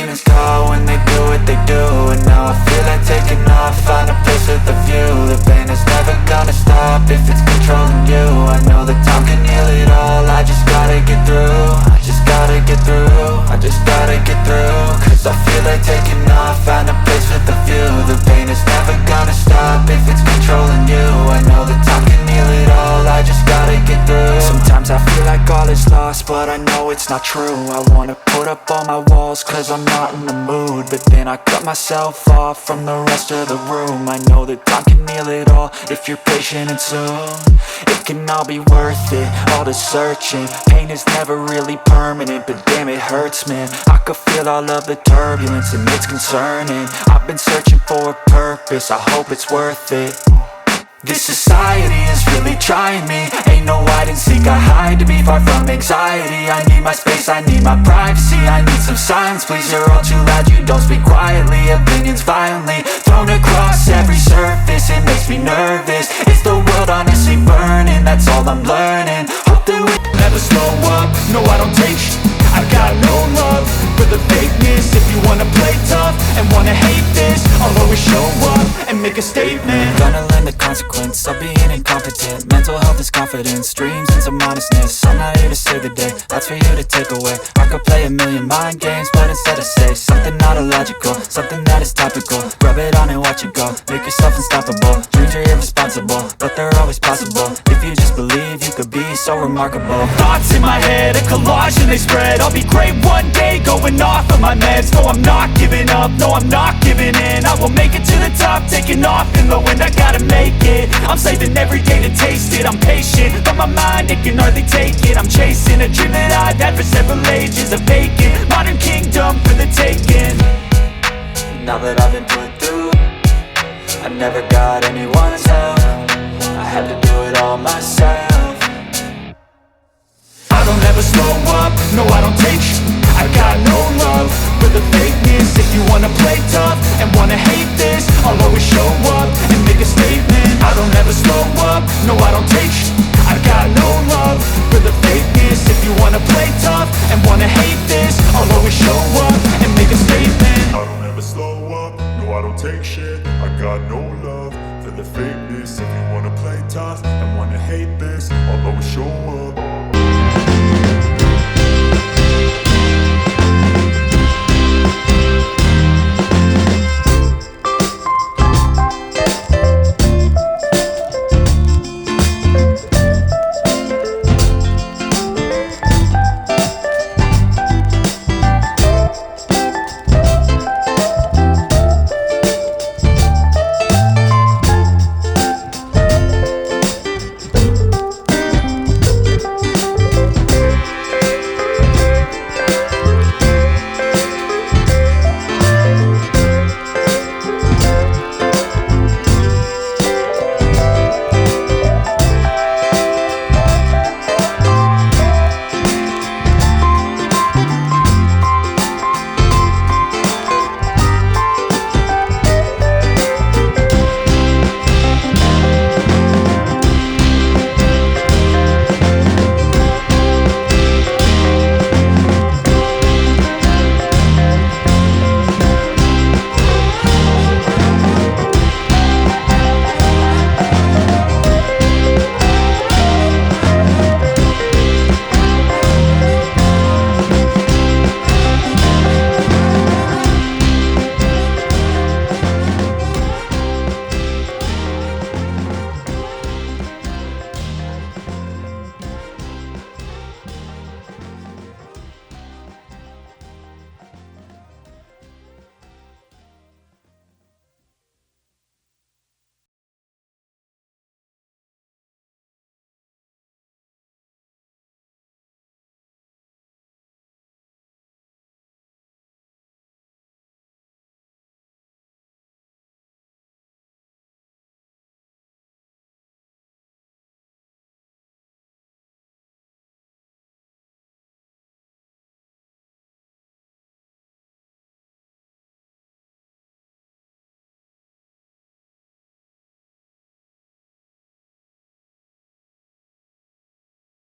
pain is gone when they do what they do. And now I feel like taking off, find a place with a view. The pain is never gonna stop if it's controlling you. I know that time can heal it all, I just gotta get through. I just gotta get through, I just gotta get through. Cause I feel like taking off, find a place with a view. The pain is never gonna stop if it's controlling you. I know that time can heal it all, I just gotta get through. Sometimes I feel like all is lost, but I know it's not true. I wanna put up all my walls cause I'm not in the mood, but then I cut myself off from the rest of the room. I know that time can heal it all if you're patient and soon. It can all be worth it, all the searching. Pain is never really permanent, but damn it hurts, man. I could feel all of the turbulence and it's concerning. I've been searching for a purpose, I hope it's worth it. This society is really trying me. Ain't no hide and seek, I hide to be far from anxiety. I need my space, I need my privacy. I need some silence, please, you're all too loud. You don't speak quietly, opinions violently thrown across every surface. It makes me nervous, it's the world honestly burning. That's all I'm learning, hope that we never slow up. No, I don't take sh**, I got no love for the fakeness. If you wanna play tough and wanna hate this, I'll always show up and make a statement. Gonna learn the consequence of being incompetent. Mental health is confidence, dreams and some honestness. I'm not here to save the day, that's for you to take away. I could play a million mind games, but instead I say something not illogical, something that is topical. Rub it on and watch it go, make yourself unstoppable. Dreams are irresponsible, but they're always possible. If you just believe, you could be so remarkable. Thoughts in my head, a collage and they spread. I'll be great one day, going off of my meds. No, I'm not giving up, no, I'm not giving in. I will make it to the top, taking off in the wind. I gotta make it, I'm saving every day to taste it. I'm patient, but my mind, it can hardly take it. I'm chasing a dream that I've had for several ages. A vacant, modern kingdom for the taking. Now that I've been put through, I never got anyone's help. I had to do it all myself. I don't ever slow up, no, I don't take sh**. I got no love for the fakeness. If you wanna play tough and wanna hate this, I'll always show up and make a statement. I don't ever slow up, no, I don't take sh**. I got no love for the fakeness. If you wanna play tough and wanna hate this, I'll always show up and make a statement. I don't ever slow up, no, I don't take shit. I got no love for the fakeness. If you wanna play tough and wanna hate this, I'll always show up.